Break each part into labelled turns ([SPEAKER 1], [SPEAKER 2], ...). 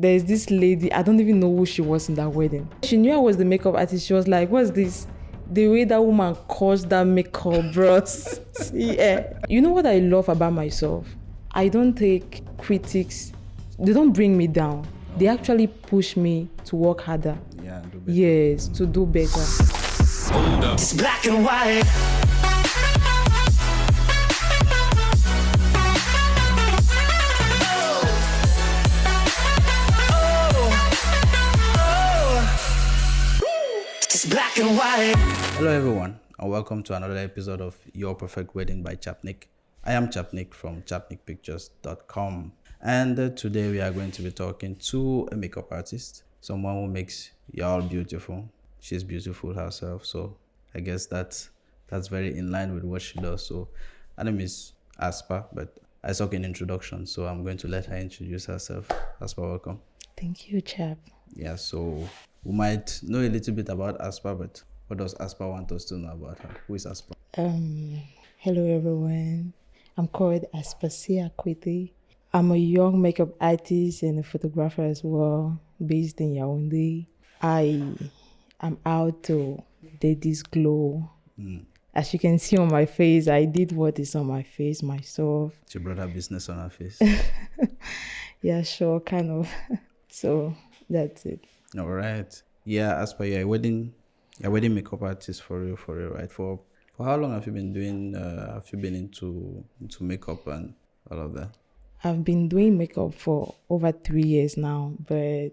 [SPEAKER 1] there's this lady, I don't even know who she was in that wedding. She knew I was the makeup artist. She was like, what's this? The way that woman caused that makeup, bros. Yeah. You know what I love about myself? I don't take critics. They don't bring me down. They actually push me to work harder.
[SPEAKER 2] Yeah, do better.
[SPEAKER 1] Yes, to do better.
[SPEAKER 3] It's black and white. It's black and white.
[SPEAKER 2] Hello everyone, and welcome to another episode of Your Perfect Wedding by Chap Nic. I am Chap Nic from chapnicpictures.com, and today we are going to be talking to a makeup artist, someone who makes y'all beautiful. She's beautiful herself, so I guess that's very in line with what she does. So her name is Aspa, but I suck in introduction, so I'm going to let her introduce herself. Aspa, welcome.
[SPEAKER 1] Thank you, Chap.
[SPEAKER 2] Yeah, so we might know a little bit about Aspa, but what does Aspa want us to know about her? Who is Aspa?
[SPEAKER 1] Hello everyone. I'm called Aspasia Kwiti. I'm a young makeup artist and a photographer as well, based in Yaounde. I am out to date this glow. As you can see on my face, I did what is on my face myself.
[SPEAKER 2] She brought her business on her face.
[SPEAKER 1] Yeah, sure, kind of. So that's it.
[SPEAKER 2] All right. Yeah, Aspa, you're a wedding makeup artist for real, right? For how long have you been doing? Have you been into makeup and all of that?
[SPEAKER 1] I've been doing makeup for over 3 years now, but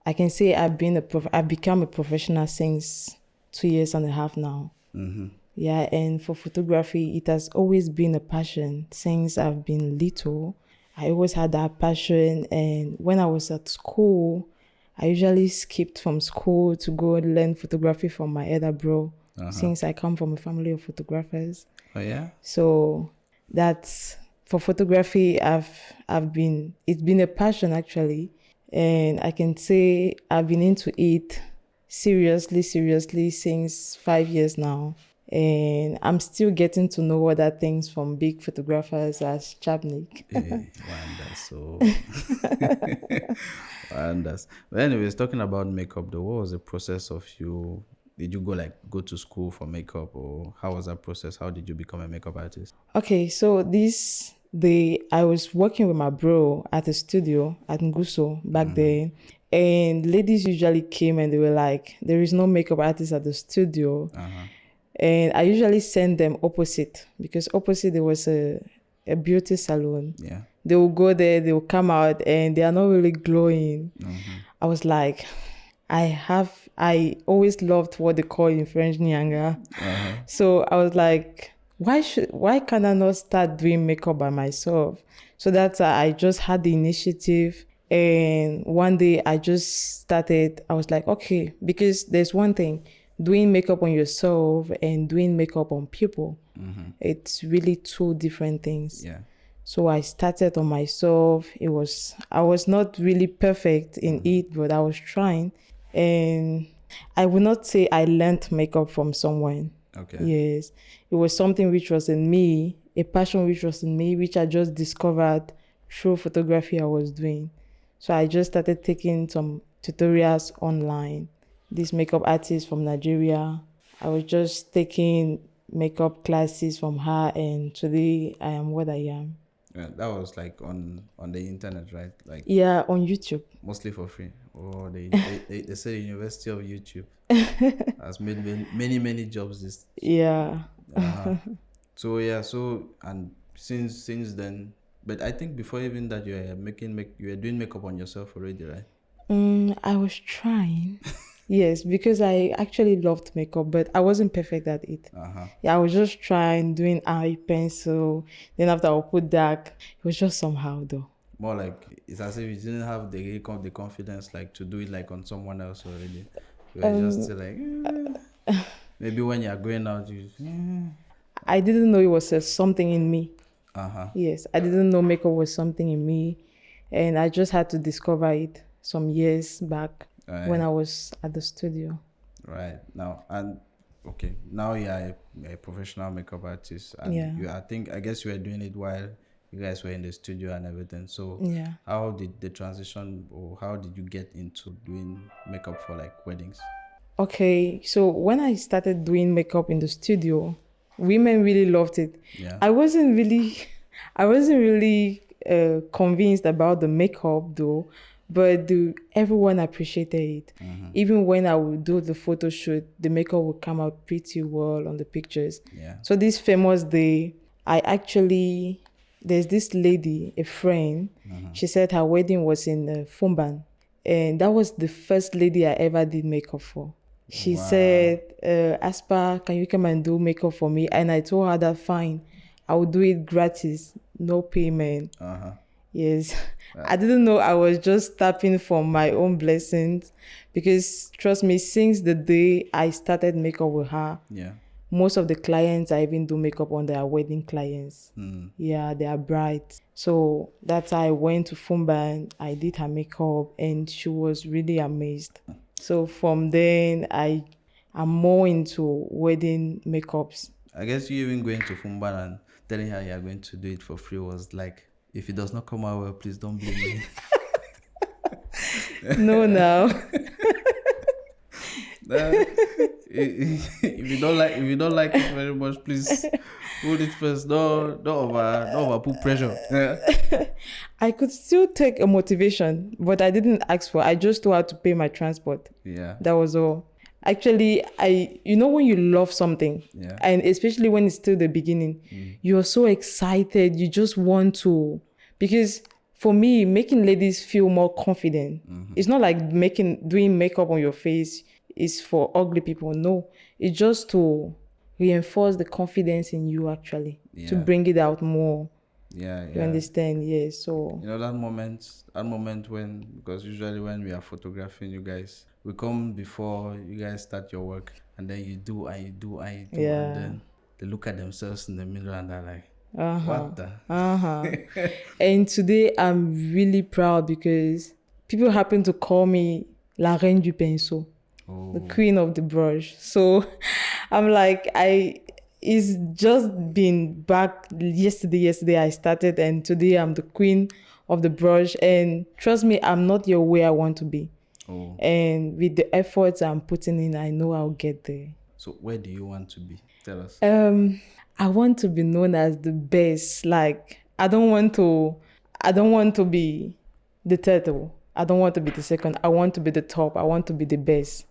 [SPEAKER 1] I can say I've become a professional since 2.5 years now.
[SPEAKER 2] Mm-hmm.
[SPEAKER 1] Yeah, and for photography, it has always been a passion since I've been little. I always had that passion, and when I was at school, I usually skipped from school to go learn photography from my elder bro, since I come from a family of photographers.
[SPEAKER 2] Oh yeah?
[SPEAKER 1] So that's, for photography, it's been a passion actually. And I can say I've been into it seriously since 5 years now. And I'm still getting to know other things from big photographers as Chap Nic.
[SPEAKER 2] Wonders. But anyways, talking about makeup though, what was the process of you? Did you go to school for makeup, or how was that process? How did you become a makeup artist?
[SPEAKER 1] Okay, so I was working with my bro at a studio at Nguso back then. And ladies usually came and they were like, there is no makeup artist at the studio. And I usually send them opposite, because opposite there was a beauty salon.
[SPEAKER 2] Yeah.
[SPEAKER 1] They will go there, they will come out, and they are not really glowing. I was like, I always loved what they call in French nyanga. So I was like, why can I not start doing makeup by myself? So that's I just had the initiative. And one day I just started. I was like, okay, because there's one thing, doing makeup on yourself and doing makeup on people. It's really two different things.
[SPEAKER 2] Yeah.
[SPEAKER 1] So I started on myself. I was not really perfect in it, but I was trying. And I would not say I learned makeup from someone.
[SPEAKER 2] Okay.
[SPEAKER 1] Yes. It was something which was in me, a passion which was in me, which I just discovered through photography I was doing. So I just started taking some tutorials online. This makeup artist from Nigeria, I was just taking makeup classes from her, and today I am what I am.
[SPEAKER 2] Yeah, that was like on the internet, right? Like,
[SPEAKER 1] yeah, on YouTube.
[SPEAKER 2] Mostly for free. Or they say the University of YouTube has made many jobs this.
[SPEAKER 1] Yeah.
[SPEAKER 2] So yeah, and since then, but I think before even that you were doing makeup on yourself already, right?
[SPEAKER 1] I was trying. Yes, because I actually loved makeup, but I wasn't perfect at it. Yeah, I was just trying, doing eye, pencil. Then after I put dark, it was just somehow though.
[SPEAKER 2] More like it's as if you didn't have the confidence like to do it like on someone else already. You were just like maybe when you're going out,
[SPEAKER 1] I didn't know it was something in me. Yes, I didn't know makeup was something in me, and I just had to discover it some years back. When I was at the studio.
[SPEAKER 2] Right. Now, now you're a professional makeup artist. And I guess you were doing it while you guys were in the studio and everything. So
[SPEAKER 1] Yeah.
[SPEAKER 2] how did the transition, or how did you get into doing makeup for like weddings?
[SPEAKER 1] Okay, so when I started doing makeup in the studio, women really loved it.
[SPEAKER 2] Yeah.
[SPEAKER 1] I wasn't really, I wasn't really convinced about the makeup though, but everyone appreciated it. Even when I would do the photo shoot, the makeup would come out pretty well on the pictures.
[SPEAKER 2] Yeah.
[SPEAKER 1] So this famous day, there's this lady, a friend, she said her wedding was in Fumban. And that was the first lady I ever did makeup for. She said, Aspa, can you come and do makeup for me? And I told her that fine, I will do it gratis, no payment. Yes. I didn't know I was just tapping from my own blessings, because trust me, since the day I started makeup with her,
[SPEAKER 2] Yeah.
[SPEAKER 1] most of the clients I even do makeup on, they are wedding clients. Yeah, they are brides. So that's how I went to Fumban. I did her makeup and she was really amazed. So from then, I'm more into wedding makeups.
[SPEAKER 2] I guess you even going to Fumban and telling her you're going to do it for free was like, if it does not come out well, please don't blame me.
[SPEAKER 1] No, now.
[SPEAKER 2] If you don't like it very much, please hold it first. Don't over put pressure.
[SPEAKER 1] I could still take a motivation, but I didn't ask for it. I just told her to pay my transport.
[SPEAKER 2] Yeah.
[SPEAKER 1] That was all. Actually, when you love something,
[SPEAKER 2] Yeah.
[SPEAKER 1] and especially when it's still the beginning, you're so excited. You just want to, because for me, making ladies feel more confident. It's not like doing makeup on your face is for ugly people. No, it's just to reinforce the confidence in you, actually, to
[SPEAKER 2] Yeah.
[SPEAKER 1] bring it out more.
[SPEAKER 2] Yeah.
[SPEAKER 1] You understand? Yes. So
[SPEAKER 2] You know that moment when, because usually when we are photographing you guys, we come before you guys start your work, and then you do and you do and you do,
[SPEAKER 1] Yeah.
[SPEAKER 2] and then they look at themselves in the mirror and they're like, what the?
[SPEAKER 1] And today I'm really proud because people happen to call me La Reine du Pinceau, the queen of the brush. So I'm like, it's just been back yesterday I started, and today I'm the queen of the brush. And trust me, I'm not yet where I want to be. And with the efforts I'm putting in, I know I'll get there.
[SPEAKER 2] So where do you want to be? Tell us.
[SPEAKER 1] I want to be known as the best. Like, I don't want to be the third. I don't want to be the second. I want to be the top. I want to be the best.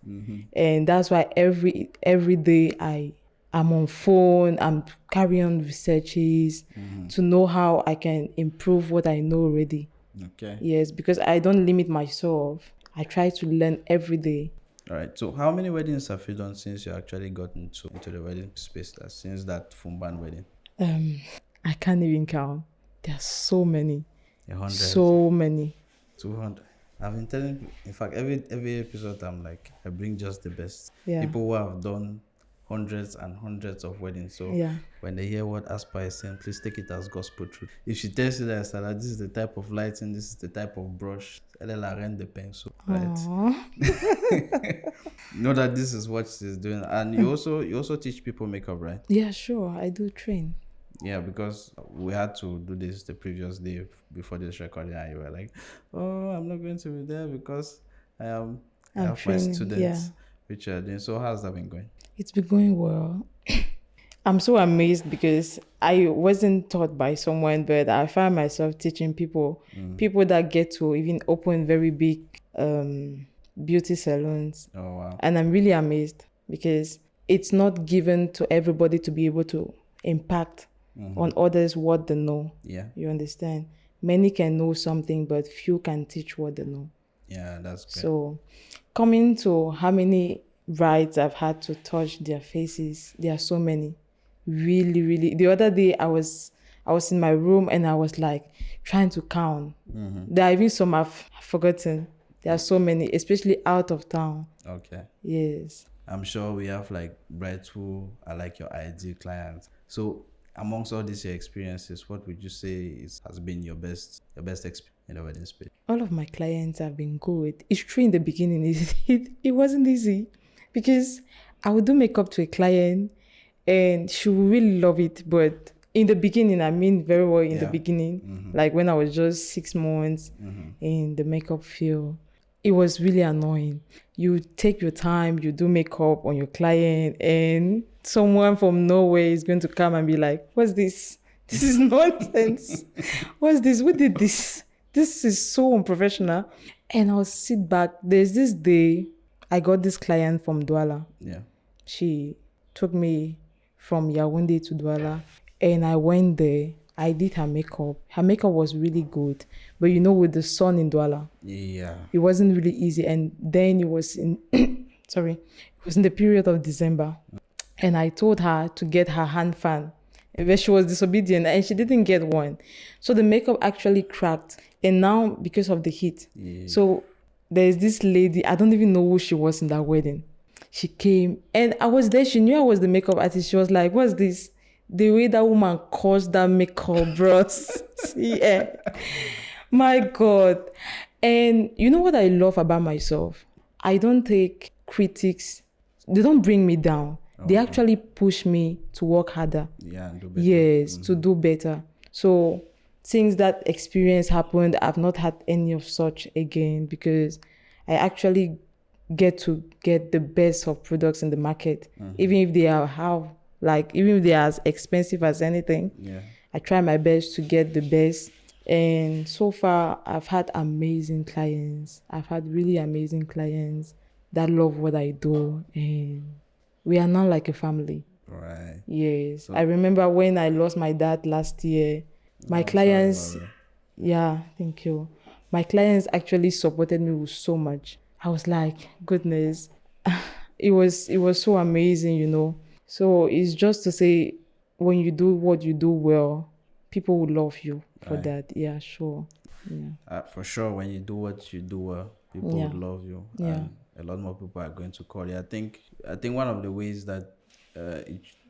[SPEAKER 1] And that's why every day I'm on phone, I'm carrying on researches to know how I can improve what I know already.
[SPEAKER 2] Okay.
[SPEAKER 1] Yes, because I don't limit myself. I try to learn every day.
[SPEAKER 2] All right. So how many weddings have you done since you actually got into the wedding space, since that Fumban wedding?
[SPEAKER 1] I can't even count. There are so many.
[SPEAKER 2] 100.
[SPEAKER 1] So many.
[SPEAKER 2] 200. I've been telling you, in fact, every episode I'm like, I bring just the best.
[SPEAKER 1] Yeah.
[SPEAKER 2] People who have done hundreds and hundreds of weddings. So
[SPEAKER 1] Yeah.
[SPEAKER 2] when they hear what Aspa is saying, please take it as gospel truth. If she tells you that, this is the type of lighting, this is the type of brush, elle est la reine de pinceau, right? Know that this is what she's doing. And you also teach people makeup, right?
[SPEAKER 1] Yeah, sure. I do train.
[SPEAKER 2] Yeah, because we had to do this the previous day before this recording, and you were like, "Oh, I'm not going to be there because I have my
[SPEAKER 1] training,
[SPEAKER 2] students,
[SPEAKER 1] yeah.
[SPEAKER 2] which are doing." So how's that been going?
[SPEAKER 1] It's been going well. I'm so amazed because I wasn't taught by someone, but I find myself teaching people that get to even open very big beauty salons.
[SPEAKER 2] Oh wow!
[SPEAKER 1] And I'm really amazed because it's not given to everybody to be able to impact on others what they know.
[SPEAKER 2] Yeah.
[SPEAKER 1] You understand? Many can know something, but few can teach what they know.
[SPEAKER 2] Yeah, that's great.
[SPEAKER 1] So coming to how many brides I've had to touch their faces, there are so many. Really, really. The other day I was in my room and I was like trying to count. There are even some I've forgotten. There are so many, especially out of town.
[SPEAKER 2] Okay.
[SPEAKER 1] Yes.
[SPEAKER 2] I'm sure we have like brides who are like your ideal clients. So amongst all these your experiences, what would you say has been your best experience in the wedding space?
[SPEAKER 1] All of my clients have been good. It's true in the beginning, it wasn't easy because I would do makeup to a client and she would really love it, but in the beginning, I mean very well in the
[SPEAKER 2] Yeah.
[SPEAKER 1] beginning, like when I was just 6 months in the makeup field, it was really annoying. You take your time, you do makeup on your client, and someone from nowhere is going to come and be like, what's this? This is nonsense. What's this? Who did this? This is so unprofessional. And I'll sit back. There's this day I got this client from Douala.
[SPEAKER 2] Yeah.
[SPEAKER 1] She took me from Yaounde to Douala, and I went there. I did her makeup. Her makeup was really good, but you know, with the sun in Douala,
[SPEAKER 2] Yeah.
[SPEAKER 1] it wasn't really easy. And then it was in, sorry, it was in the period of December, and I told her to get her hand fan, but she was disobedient and she didn't get one. So the makeup actually cracked, and now because of the heat.
[SPEAKER 2] Yeah.
[SPEAKER 1] So there's this lady, I don't even know who she was in that wedding. She came and I was there. She knew I was the makeup artist. She was like, what's this? The way that woman caused that makeup, bros. Yeah. My God. And you know what I love about myself? I don't take critics. They don't bring me down. They actually push me to work harder.
[SPEAKER 2] Yeah, and do better.
[SPEAKER 1] Yes, to do better. So since that experience happened, I've not had any of such again, because I actually get to get the best of products in the market, even if they are even if they are as expensive as anything.
[SPEAKER 2] Yeah.
[SPEAKER 1] I try my best to get the best. And so far, I've had amazing clients. I've had really amazing clients that love what I do. And we are now like a family.
[SPEAKER 2] Right.
[SPEAKER 1] Yes. I remember when I lost my dad last year, my clients,
[SPEAKER 2] Sorry about
[SPEAKER 1] yeah, thank you. My clients actually supported me with so much. I was like, goodness, it was so amazing, you know. So it's just to say, when you do what you do well, people will love you for
[SPEAKER 2] Right.
[SPEAKER 1] that. Yeah, sure. Yeah.
[SPEAKER 2] For sure, when you do what you do well, people
[SPEAKER 1] Yeah.
[SPEAKER 2] would love you,
[SPEAKER 1] Yeah.
[SPEAKER 2] and a lot more people are going to call you. I think one of the ways that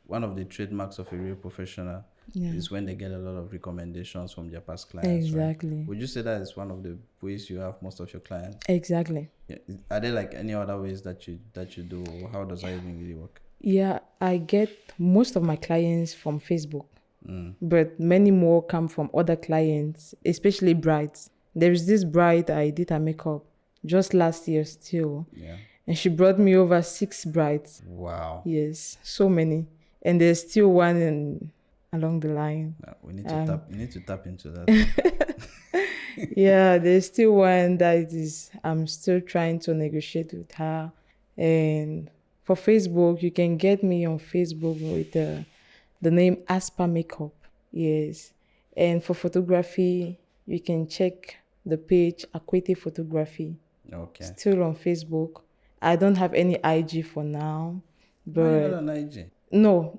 [SPEAKER 2] one of the trademarks of a real professional
[SPEAKER 1] Yeah.
[SPEAKER 2] is when they get a lot of recommendations from their past clients.
[SPEAKER 1] Exactly.
[SPEAKER 2] Right? Would you say that is one of the ways you have most of your clients?
[SPEAKER 1] Exactly.
[SPEAKER 2] Yeah. Are there like any other ways that you do, or how does that even really work?
[SPEAKER 1] Yeah, I get most of my clients from Facebook, but many more come from other clients, especially brides. There is this bride I did her makeup just last year still,
[SPEAKER 2] Yeah.
[SPEAKER 1] and she brought me over 6 brides.
[SPEAKER 2] Wow.
[SPEAKER 1] Yes, so many, and there's still one along the line.
[SPEAKER 2] We need to tap. You need to tap into that.
[SPEAKER 1] Yeah, there's still one that I'm still trying to negotiate with her. And for Facebook, you can get me on Facebook with the name Aspa Makeup. Yes. And for photography, you can check the page Kwiti Photography.
[SPEAKER 2] Okay.
[SPEAKER 1] Still on Facebook. I don't have any IG for now.
[SPEAKER 2] Why are you
[SPEAKER 1] But
[SPEAKER 2] not on IG?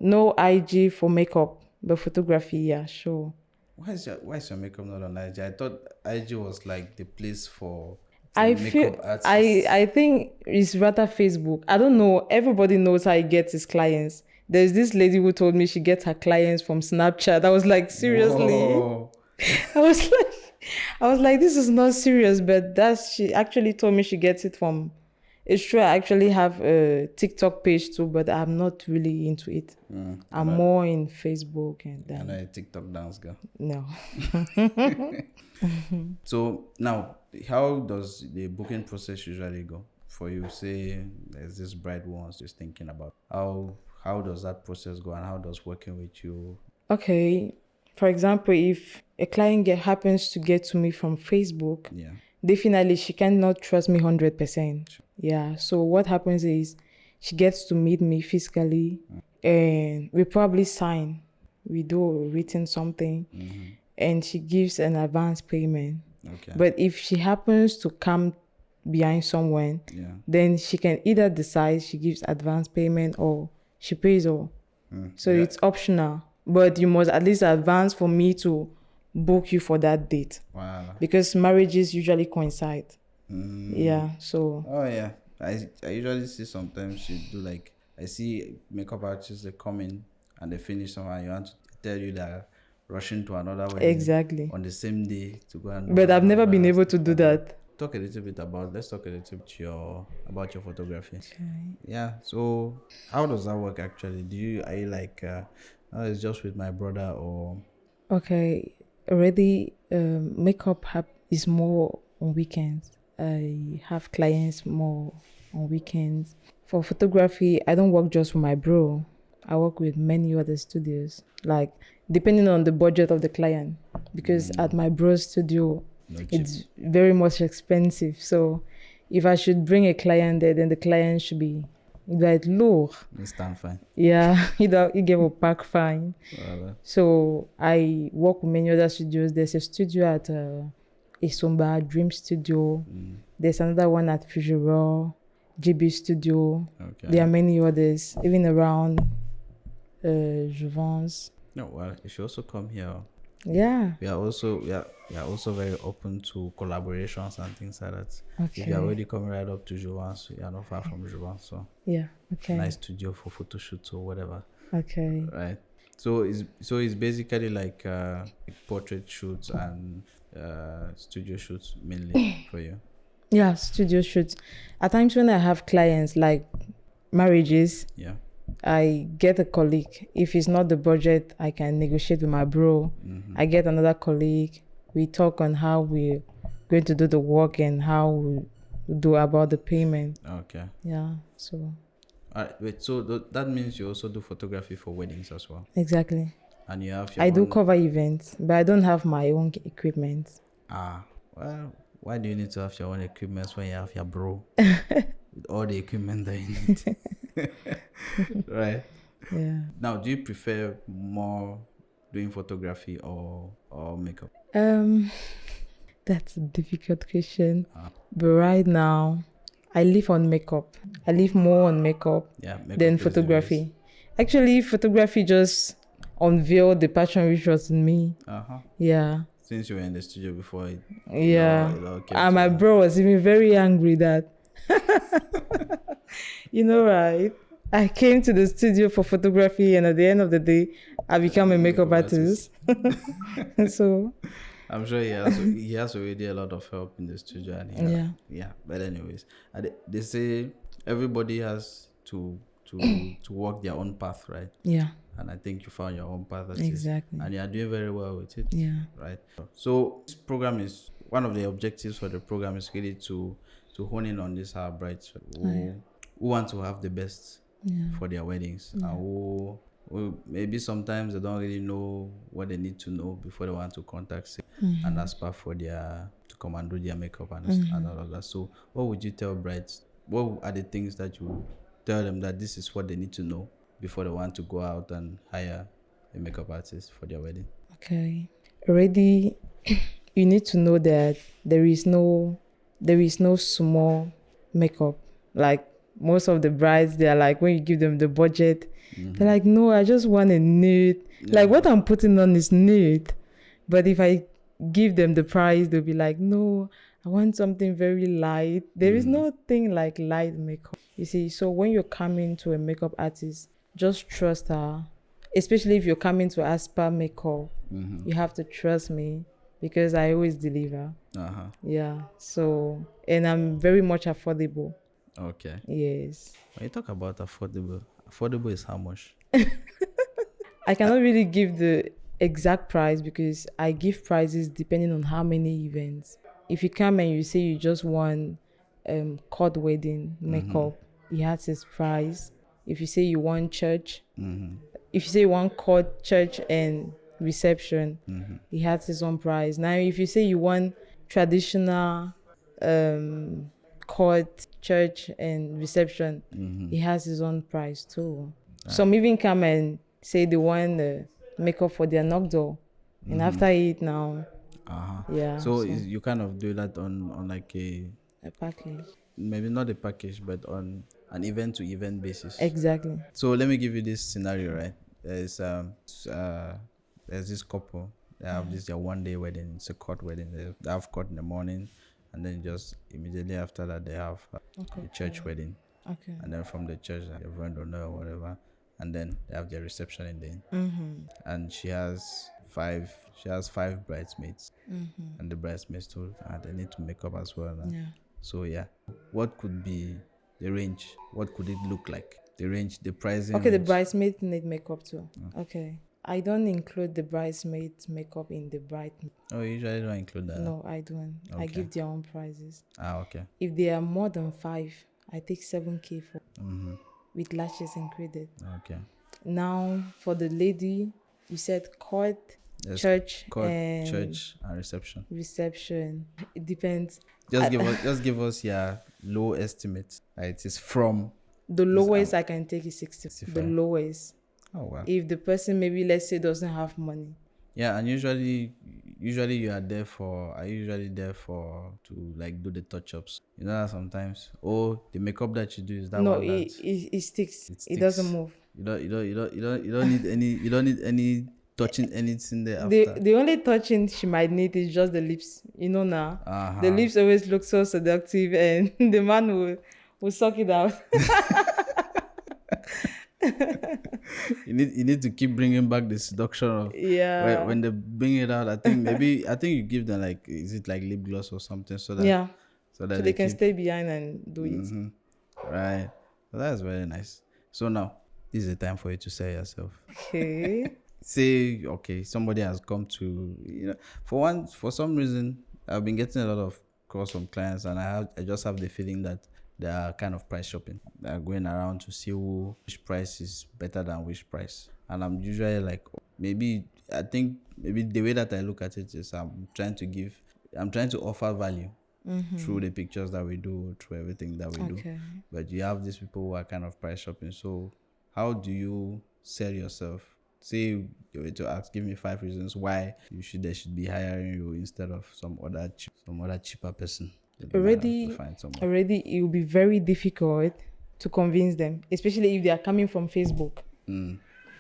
[SPEAKER 1] no IG for makeup, but photography, yeah, sure.
[SPEAKER 2] Why is your makeup not on IG? I thought IG was like the place for
[SPEAKER 1] I
[SPEAKER 2] makeup
[SPEAKER 1] feel
[SPEAKER 2] artists.
[SPEAKER 1] I think it's rather Facebook. I don't know. Everybody knows how he gets his clients. There's this lady who told me she gets her clients from Snapchat. I was like, seriously?
[SPEAKER 2] Whoa.
[SPEAKER 1] I was like, this is not serious. But she actually told me she gets it from. It's true. I actually have a TikTok page too, but I'm not really into it. I'm more in Facebook and
[SPEAKER 2] I
[SPEAKER 1] then
[SPEAKER 2] know a TikTok dance girl.
[SPEAKER 1] no.
[SPEAKER 2] So now, how does the booking process usually go for you? Say there's this bride ones just thinking about how does that process go, and how does working with you?
[SPEAKER 1] Okay. For example, if a client happens to get to me from Facebook,
[SPEAKER 2] Yeah.
[SPEAKER 1] definitely she cannot trust me 100%. Yeah. So what happens is she gets to meet me physically, and we probably sign. We do a written something, and she gives an advance payment.
[SPEAKER 2] Okay.
[SPEAKER 1] But if she happens to come behind someone,
[SPEAKER 2] Yeah.
[SPEAKER 1] then she can either decide she gives advance payment or she pays all. So
[SPEAKER 2] Yeah.
[SPEAKER 1] it's optional, but you must at least advance for me to book you for that date,
[SPEAKER 2] Wow.
[SPEAKER 1] because marriages usually coincide. Yeah, so
[SPEAKER 2] Oh yeah. I usually see sometimes you do like I see makeup artists, they come in and they finish somewhere and you want to tell you they're rushing to another wedding
[SPEAKER 1] exactly.
[SPEAKER 2] on the same day to go and
[SPEAKER 1] But I've never been able to do that.
[SPEAKER 2] Let's talk a little bit about your photography. Yeah. So how does that work actually? Are you like It's just with my brother or...
[SPEAKER 1] Okay, already is more on weekends. I have clients more on weekends. For photography, I don't work just with my bro. I work with many other studios, like depending on the budget of the client. Because at my bro's studio,
[SPEAKER 2] No cheap.
[SPEAKER 1] it's very much expensive. So if I should bring a client there, then the client should be like low.
[SPEAKER 2] Stand fine.
[SPEAKER 1] Yeah, you give a pack fine.
[SPEAKER 2] Voilà.
[SPEAKER 1] So I work with many other studios. There's a studio at Isomba, Dream Studio. There's another one at Fujiro, GB Studio.
[SPEAKER 2] Okay.
[SPEAKER 1] There are many others, even around Jouvence.
[SPEAKER 2] No, well, you should also come here.
[SPEAKER 1] Yeah.
[SPEAKER 2] We are also very open to collaborations and things like that.
[SPEAKER 1] Okay.
[SPEAKER 2] If you are already coming right up to Jouvence, you are not far from Jouvence, so
[SPEAKER 1] Yeah. Okay.
[SPEAKER 2] nice studio for photo shoots or whatever.
[SPEAKER 1] Okay.
[SPEAKER 2] Right. So it's basically like portrait shoots and studio shoots mainly for you.
[SPEAKER 1] Yeah, studio shoots. At times when I have clients like marriages,
[SPEAKER 2] Yeah.
[SPEAKER 1] I get a colleague. If it's not the budget, I can negotiate with my bro. I get another colleague. We talk on how we're going to do the work and how we do about the payment.
[SPEAKER 2] Okay.
[SPEAKER 1] Yeah, so
[SPEAKER 2] All right. Wait. So that means you also do photography for weddings as well,
[SPEAKER 1] exactly.
[SPEAKER 2] and you have your
[SPEAKER 1] I do
[SPEAKER 2] own...
[SPEAKER 1] cover events, but I don't have my own equipment.
[SPEAKER 2] Well, why do you need to have your own equipment when you have your bro with all the equipment that you need? Right.
[SPEAKER 1] Yeah.
[SPEAKER 2] Now, do you prefer more doing photography or makeup?
[SPEAKER 1] That's a difficult question. But right now, I live on makeup. I live more on makeup
[SPEAKER 2] Makeup
[SPEAKER 1] than
[SPEAKER 2] is the
[SPEAKER 1] photography.
[SPEAKER 2] best.
[SPEAKER 1] Actually, photography just unveiled the passion which was in me. Yeah.
[SPEAKER 2] Since you were in the studio before,
[SPEAKER 1] Yeah.
[SPEAKER 2] it all came
[SPEAKER 1] And my
[SPEAKER 2] to...
[SPEAKER 1] bro was even very angry that, right? I came to the studio for photography, and at the end of the day, I become a makeup artist. So,
[SPEAKER 2] I'm sure he has already a lot of help in the studio. And But anyways, they say everybody has to walk their own path, right?
[SPEAKER 1] yeah,
[SPEAKER 2] And I think you found your own path.
[SPEAKER 1] exactly.
[SPEAKER 2] And you are doing very well with it.
[SPEAKER 1] Yeah.
[SPEAKER 2] Right. So this program is one of the objectives for the program is really to hone in on these our brides who want to have the best for their weddings and who maybe sometimes they don't really know what they need to know before they want to contact and Aspa for to come and do their makeup and all of that. So what would you tell brides? What are the things that you tell them that this is what they need to know before they want to go out and hire a makeup artist for their wedding?
[SPEAKER 1] Okay. Already, you need to know that there is no small makeup. Like most of the brides, they are like, when you give them the budget, they're like, no, I just want a nude. Like what I'm putting on is nude. But if I give them the price, they'll be like, no, I want something very light. There is no thing like light makeup. You see, so when you're coming to a makeup artist, just trust her. Especially if you're coming to Aspa makeup, you have to trust me because I always deliver. Yeah. So, and I'm very much affordable.
[SPEAKER 2] Okay.
[SPEAKER 1] Yes.
[SPEAKER 2] When you talk about affordable is how much?
[SPEAKER 1] I cannot really give the exact price because I give prices depending on how many events. If you come and you say you just want court wedding makeup, it has its price. If you say you want church, if you say you want court, church, and reception, it has its own price. Now, if you say you want traditional court, church, and reception, it has its own price too. Some even come and say they want the makeup for their knockdoor, and after it now,
[SPEAKER 2] So you kind of do that on like
[SPEAKER 1] a package.
[SPEAKER 2] Maybe not a package, but on an event to event basis.
[SPEAKER 1] Exactly.
[SPEAKER 2] So let me give you this scenario, right? There's this couple. They have their 1 day wedding. It's a court wedding. They have court in the morning, and then just immediately after that they have the church wedding.
[SPEAKER 1] Okay.
[SPEAKER 2] And then from the church, everyone don't know or whatever, and then they have their reception in the end. And she has five bridesmaids, and the bridesmaids too, they need to make up as well. So what could be the range? What could it look like? The range, the pricing
[SPEAKER 1] Okay, the
[SPEAKER 2] range.
[SPEAKER 1] bridesmaid need makeup too. Okay. I don't include the bridesmaid makeup in the bride.
[SPEAKER 2] Oh, you usually don't include that.
[SPEAKER 1] No, I don't. I
[SPEAKER 2] Okay.
[SPEAKER 1] give their own prices.
[SPEAKER 2] Okay.
[SPEAKER 1] If they are more than 5, I take 7K for
[SPEAKER 2] Mm-hmm.
[SPEAKER 1] with lashes included.
[SPEAKER 2] Okay.
[SPEAKER 1] Now for the lady, you said court,
[SPEAKER 2] Yes,
[SPEAKER 1] church,
[SPEAKER 2] court,
[SPEAKER 1] and
[SPEAKER 2] church, and reception.
[SPEAKER 1] reception. It depends.
[SPEAKER 2] Just give us your low estimate. It is from
[SPEAKER 1] The lowest I can take is 60. The
[SPEAKER 2] 65.
[SPEAKER 1] lowest.
[SPEAKER 2] Oh wow.
[SPEAKER 1] If the person maybe let's say doesn't have money.
[SPEAKER 2] Yeah, and usually you are there for. Are you usually there for to like do the touch ups? You know that sometimes. Oh, the makeup that you do is that
[SPEAKER 1] No,
[SPEAKER 2] one that
[SPEAKER 1] it sticks.
[SPEAKER 2] it
[SPEAKER 1] It doesn't
[SPEAKER 2] sticks.
[SPEAKER 1] move.
[SPEAKER 2] You don't need any. You don't need any touching anything there
[SPEAKER 1] The
[SPEAKER 2] after.
[SPEAKER 1] the only touching she might need is just the lips. You know now.
[SPEAKER 2] Uh-huh.
[SPEAKER 1] The lips always look so seductive and the man will suck it out.
[SPEAKER 2] You need to keep bringing back the seduction of
[SPEAKER 1] Yeah.
[SPEAKER 2] when they bring it out. I think you give them like, is it like lip gloss or something so that
[SPEAKER 1] Yeah.
[SPEAKER 2] so that
[SPEAKER 1] So they can
[SPEAKER 2] keep,
[SPEAKER 1] stay behind and do it.
[SPEAKER 2] right. So that's very nice. So now this is the time for you to sell yourself.
[SPEAKER 1] Okay.
[SPEAKER 2] Say okay, somebody has come to for some reason I've been getting a lot of calls from clients, and I just have the feeling that they are kind of price shopping. They are going around to see which price is better than which price, and I'm usually like, I think maybe the way that I look at it is I'm trying to offer value through the pictures that we do, through everything that we do.
[SPEAKER 1] Okay.
[SPEAKER 2] But you have these people who are kind of price shopping. So how do you sell yourself? Say you were to ask, give me 5 reasons why they should be hiring you instead of some other cheaper person. that they might have to find someone.
[SPEAKER 1] Already it will be very difficult to convince them, especially if they are coming from Facebook.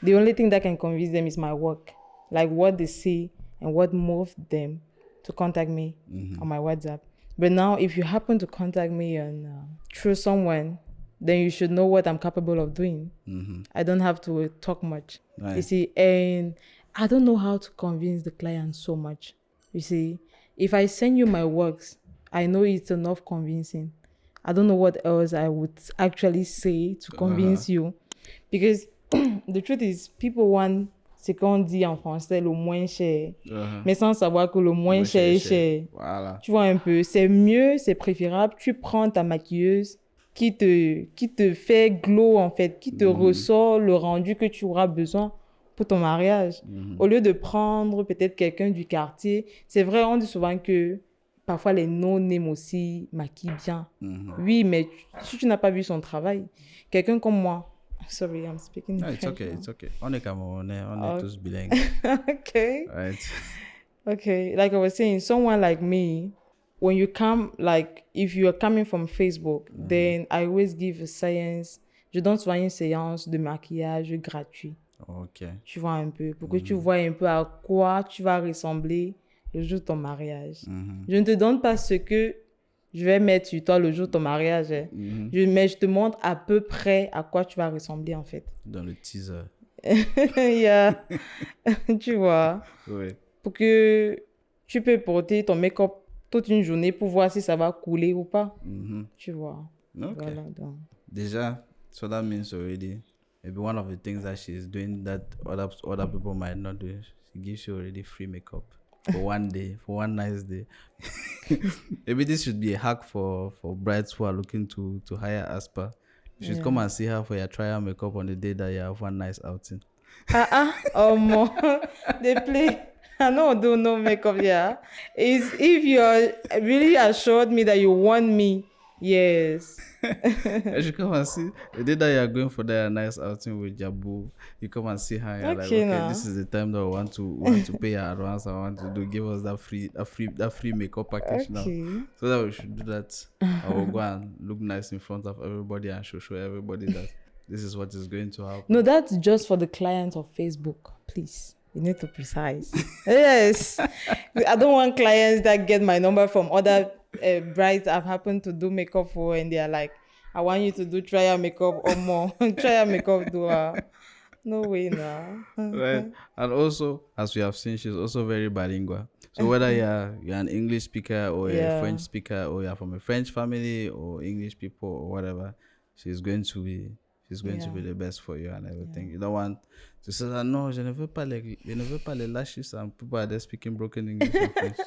[SPEAKER 1] The only thing that can convince them is my work, like what they see and what moved them to contact me on my WhatsApp. But now if you happen to contact me on through someone, then you should know what I'm capable of doing. I don't have to talk much.
[SPEAKER 2] Right.
[SPEAKER 1] You see, and I don't know how to convince the client so much. You see, if I send you my works, I know it's enough convincing. I don't know what else I would actually say to convince you. Because the truth is, people want ce qu'on dit en français le moins cher. Mais sans savoir que le moins cher est cher.
[SPEAKER 2] Voilà.
[SPEAKER 1] Tu vois un peu, c'est mieux, c'est préférable. Tu prends ta maquilleuse qui te fait glow en fait, qui te ressort le rendu que tu auras besoin pour ton mariage. Au lieu de prendre peut-être quelqu'un du quartier. C'est vrai, on dit souvent que parfois les no-name aussi maquillent bien. Oui, mais si tu n'as pas vu son travail, quelqu'un comme moi. Sorry, I'm speaking in
[SPEAKER 2] No, it's
[SPEAKER 1] French
[SPEAKER 2] okay,
[SPEAKER 1] now.
[SPEAKER 2] it's okay. On est Camerounais, on est tous bilingues.
[SPEAKER 1] Okay.
[SPEAKER 2] Right.
[SPEAKER 1] Okay, like I was saying, someone like me, when you come, like if you are coming from Facebook, then I always give a séance. Je donne souvent une séance de maquillage gratuit.
[SPEAKER 2] Ok.
[SPEAKER 1] Tu vois un peu, pour que tu vois un peu à quoi tu vas ressembler le jour de ton mariage. Je ne te donne pas ce que je vais mettre sur toi le jour de ton mariage, hein. Mais je te montre à peu près à quoi tu vas ressembler en fait.
[SPEAKER 2] Dans le teaser.
[SPEAKER 1] Yeah. Tu vois.
[SPEAKER 2] Oui.
[SPEAKER 1] Pour que tu peux porter ton make-up toute une journée pour voir si ça va couler ou pas. Tu vois.
[SPEAKER 2] Okay.
[SPEAKER 1] Voilà, donc.
[SPEAKER 2] Déjà, so that means already, maybe one of the things that she's doing that other people might not do, she gives you already free makeup for one day, for one nice day. Maybe this should be a hack for brides who are looking to hire Aspa. You should come and see her for your trial makeup on the day that you have one nice outing.
[SPEAKER 1] Oh, more. They play. I don't do no makeup, yeah. Is if you're really assured me that you want me, yes.
[SPEAKER 2] You should come and see the day that you are going for that nice outing with Jabu. You come and see her. And you're like,
[SPEAKER 1] Okay,
[SPEAKER 2] okay,
[SPEAKER 1] now.
[SPEAKER 2] this is the time that we want to pay your advance. I want to give us that free makeup package now.
[SPEAKER 1] Okay.
[SPEAKER 2] So that we should do that. I will go and look nice in front of everybody and show everybody that this is what is going to happen.
[SPEAKER 1] No, that's just for the clients of Facebook. Please, you need to precise. Yes. I don't want clients that get my number from other brides I've happened to do makeup for, and they're like, I want you to do trial makeup or more. Trial makeup do no way now.
[SPEAKER 2] Right. And also, as we have seen, she's also very bilingual. So whether you're an English speaker or a French speaker, or you're from a French family or English people or whatever, she's going to she's going to be
[SPEAKER 1] Yeah.
[SPEAKER 2] the best for you and everything. You don't want to say that no, je ne veux pas les lâcher and people are there speaking broken English and French.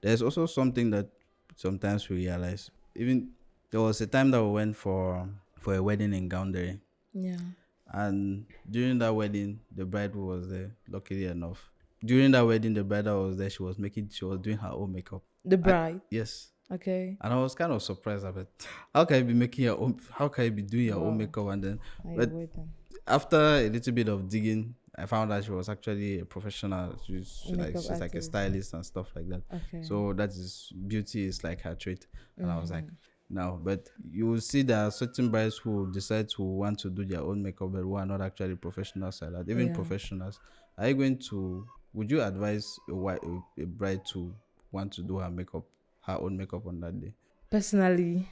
[SPEAKER 2] There's also something that sometimes we realize. Even there was a time that we went for a wedding in Yaounde,
[SPEAKER 1] Yeah.
[SPEAKER 2] and during that wedding, the bride was there. Luckily enough, during that wedding, the bride that was there, she was doing her own makeup.
[SPEAKER 1] The bride.
[SPEAKER 2] Yes.
[SPEAKER 1] Okay.
[SPEAKER 2] And I was kind of surprised about how can you be making your own, how can you be doing your own makeup, and then but after a little bit of digging, I found out she was actually a professional. She's like a stylist and stuff like that.
[SPEAKER 1] Okay.
[SPEAKER 2] So that is, beauty is like her trait. And I was like, no. But you will see there are certain brides who decide to want to do their own makeup, but who are not actually professionals like that. Even professionals. Would you advise a bride to want to do her own makeup on that day?
[SPEAKER 1] Personally,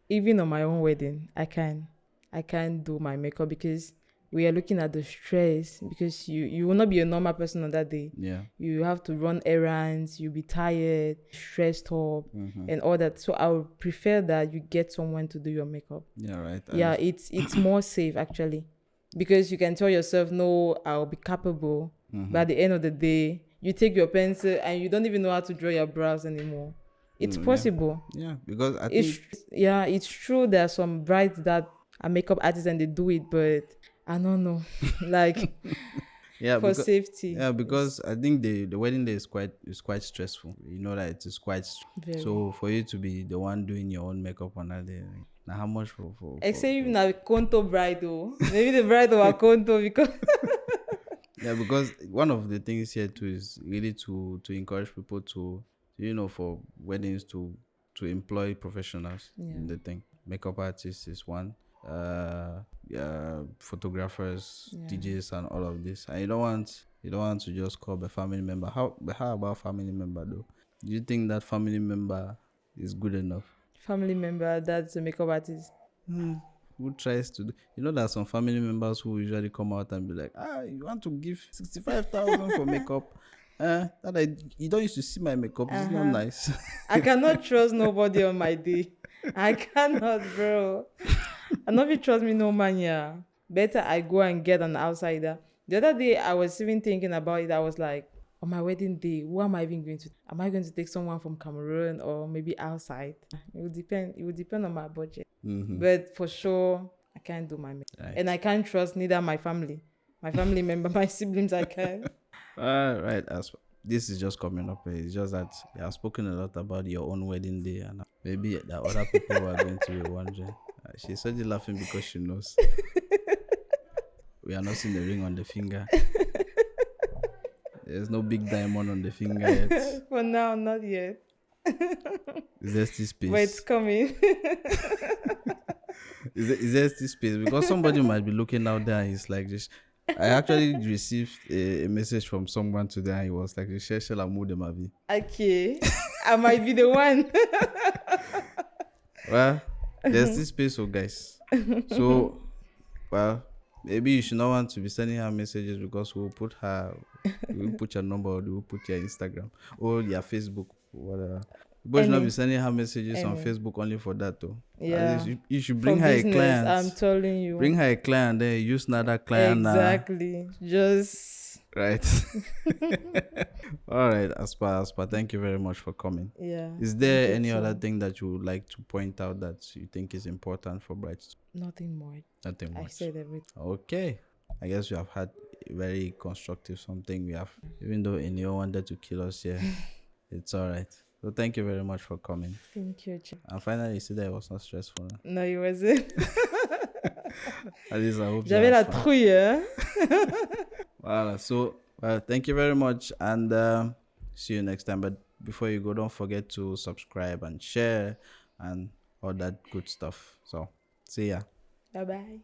[SPEAKER 1] even on my own wedding, I can't do my makeup because we are looking at the stress, because you will not be a normal person on that day.
[SPEAKER 2] Yeah.
[SPEAKER 1] You have to run errands, you'll be tired, stressed up, and all that. So I would prefer that you get someone to do your makeup.
[SPEAKER 2] Yeah, right.
[SPEAKER 1] It's more safe actually, because you can tell yourself, no, I'll be capable. But at the end of the day, you take your pencil and you don't even know how to draw your brows anymore. It's possible.
[SPEAKER 2] Yeah, because
[SPEAKER 1] it's true. There are some brides that are makeup artists and they do it, but I don't know, like for safety.
[SPEAKER 2] Yeah, because I think the wedding day is quite stressful. You know that it is quite. So for you to be the one doing your own makeup on that day, now how much for
[SPEAKER 1] except even a Konto bride though, maybe the bride or a Konto because.
[SPEAKER 2] Yeah, because one of the things here too is really to encourage people to for weddings to employ professionals in the thing. Makeup artists is one, photographers, DJs, and all of this. And you don't want to just call a family member. How about family member though? Do you think that family member is good enough?
[SPEAKER 1] Family member that's a makeup artist.
[SPEAKER 2] Who tries to do? There are some family members who usually come out and be like, you want to give 65,000 for makeup? You don't used to see my makeup. It's not nice.
[SPEAKER 1] I cannot trust nobody on my day. I cannot, bro. I know if you trust me, no man, yeah. Better I go and get an outsider. The other day, I was even thinking about it. I was like, on my wedding day, who am I even going to? Am I going to take someone from Cameroon or maybe outside? It would depend. It would depend on my budget. But for sure, I can't do my makeup. Right. And I can't trust neither my family member, my siblings. I can't.
[SPEAKER 2] Right. This is just coming up. It's just that you have spoken a lot about your own wedding day, and maybe the other people who are going to be wondering. She's only laughing because she knows we are not seeing the ring on the finger. There's no big diamond on the finger yet.
[SPEAKER 1] For now, not yet.
[SPEAKER 2] Is there still space?
[SPEAKER 1] But it's coming.
[SPEAKER 2] Is there still space? Because somebody might be looking out there and he's like this. I actually received a message from someone today and he was like, "Cherche l'amour de ma vie."
[SPEAKER 1] Okay. I might be the one.
[SPEAKER 2] Well, there's this space, so guys. So, well, maybe you should not want to be sending her messages because we'll put your number, or we'll put your Instagram or your Facebook, whatever. But you should not be sending her messages on Facebook only for that, though.
[SPEAKER 1] Yeah.
[SPEAKER 2] You should bring her
[SPEAKER 1] business,
[SPEAKER 2] a client.
[SPEAKER 1] I'm telling you.
[SPEAKER 2] Bring her a client, then use another client.
[SPEAKER 1] Exactly. Just
[SPEAKER 2] right. All right, Aspa, thank you very much for coming.
[SPEAKER 1] Yeah.
[SPEAKER 2] Is there any other thing that you would like to point out that you think is important for brides?
[SPEAKER 1] Nothing more.
[SPEAKER 2] Nothing more.
[SPEAKER 1] I said everything.
[SPEAKER 2] Okay. I guess we have had a very constructive something. We have, even though Enio wanted to kill us here, it's all right. So thank you very much for coming.
[SPEAKER 1] Thank you, Chap.
[SPEAKER 2] And finally, you see that it was not stressful.
[SPEAKER 1] No, it wasn't.
[SPEAKER 2] At least I hope
[SPEAKER 1] J'avais la trouille, hein?
[SPEAKER 2] Voilà. So, thank you very much, and see you next time. But before you go, don't forget to subscribe and share and all that good stuff. So, see ya.
[SPEAKER 1] Bye-bye.